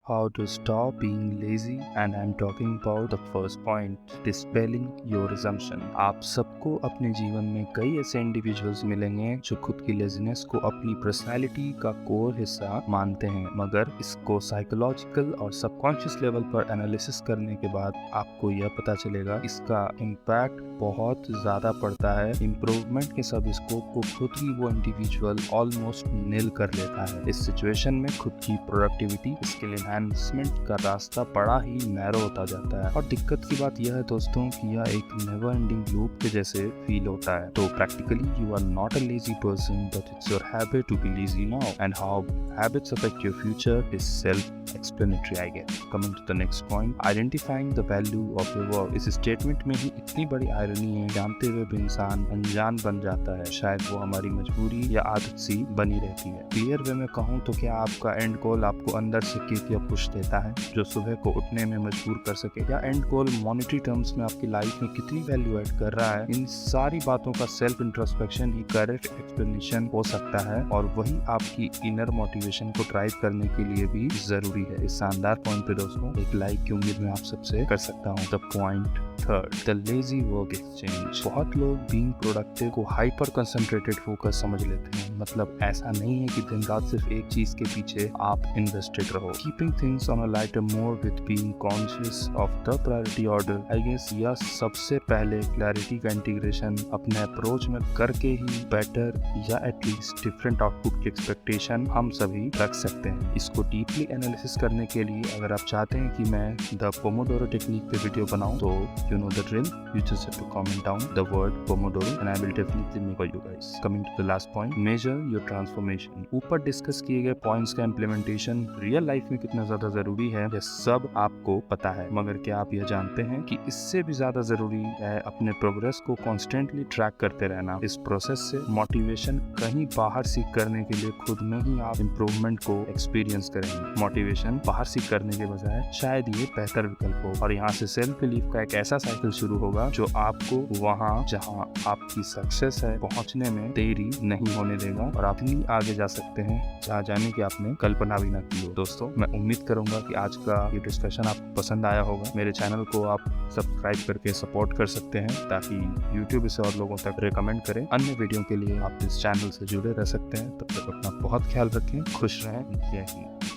how to stop being lazy, and I'm talking about the first point, dispelling your assumption. आप सबको अपने जीवन में कई ऐसे इंडिविजुअल्स मिलेंगे जो खुद की लेजीनेस को अपनी पर्सनालिटी का कोर हिस्सा मानते हैं, मगर इसको साइकोलॉजिकल और सबकॉन्शियस लेवल पर एनालिसिस करने के बाद आपको यह पता चलेगा इसका इम्पैक्ट बहुत ज़्यादा पड़ता है इम्प्रूवमेंट के सब स्कोप को खुद ही वो इंडिविजुअल ऑलमोस्ट नील कर लेता है। इस सिचुएशन में खुद की प्रोडक्टिविटी, स्किल एनहांसमेंट का रास्ता बड़ा ही नैरो होता जाता है। और दिक्कत की बात यह है दोस्तों कि यह एक नेवर एंडिंग लूप के जैसे फील होता है। तो practically you are not a lazy person, but it's your habit to be lazy now, and how habits affect your future is self explanatory, I guess. Coming to the next point, identifying the value of your work. इस statement में ही इतनी बड़ी irony है, जानते हुए भी इंसान अनजान बन जाता है। शायद वो हमारी मजबूरी या आदत सी बनी रहती है। क्लियर वे में कहूँ तो क्या आपका एंड गोल आपको अंदर से किक या पुश देता है जो सुबह को उठने में मजबूर कर सके, या एंड गोल मॉनेटरी टर्म्स में आपकी लाइफ में कितनी वैल्यू ऐड कर रहा है? इन सारी बातों का सेल्फ इंट्रोस्पेक्शन ही करेक्ट एक्सप्लेनेशन हो सकता है, और वही आपकी इनर मोटिवेशन को ड्राइव करने के लिए भी जरूरी है। इस शानदार पॉइंट पे दोस्तों एक लाइक की उम्मीद मैं आप सबसे कर सकता हूँ। The point third, the lazy work exchange. बहुत लोग बीइंग प्रोडक्टिव को हाइपर कंसंट्रेटेड फोकस समझ लेते हैं। मतलब ऐसा नहीं है कि दिन रात सिर्फ एक चीज के पीछे आप इन्वेस्टेड रहो। Keeping things on a lighter mode with being conscious of the priority order, I guess यह सबसे पहले क्लैरिटी का इंटीग्रेशन अपने अप्रोच में करके ही बेटर या एटलीस्ट डिफरेंट आउटपुट की एक्सपेक्टेशन हम सभी रख सकते हैं। इसको डीपली एनालिसिस करने के लिए अगर आप चाहते हैं कि मैं द पोमोडोरो टेक्निक पे वीडियो बनाऊं, तो you know the drill, you just have to comment down the word Pomodoro and I will definitely make for you guys. Coming to the last point, measure your transformation. ऊपर discuss किए गए points का implementation real life में कितना ज्यादा जरूरी है यह सब आपको पता है, मगर क्या आप यह जानते हैं कि इससे भी ज्यादा जरूरी है अपने प्रोग्रेस को कॉन्स्टेंटली ट्रैक करते रहना। इस प्रोसेस से मोटिवेशन कहीं बाहर सीख करने के लिए खुद में ही आप इम्प्रूवमेंट को एक्सपीरियंस करेंगे। मोटिवेशन बाहर सीख करने के बजाय शायद ये बेहतर विकल्प हो, और यहाँ से सेल्फ बिलीफ का एक ऐसा साइकिल शुरू होगा जो आपको वहां जहां आपकी सक्सेस है पहुंचने में देरी नहीं होने देगा, और आप इतनी आगे जा सकते हैं जहां जाने की आपने कल्पना भी ना की हो। दोस्तों मैं उम्मीद करूंगा कि आज का ये डिस्कशन आपको पसंद आया होगा। मेरे चैनल को आप सब्सक्राइब करके सपोर्ट कर सकते हैं ताकि यूट्यूब इसे और लोगों तक रिकमेंड करें। अन्य वीडियो के लिए आप इस चैनल से जुड़े रह सकते हैं। तब तक अपना बहुत ख्याल रखें, खुश रहें, जय हिंद।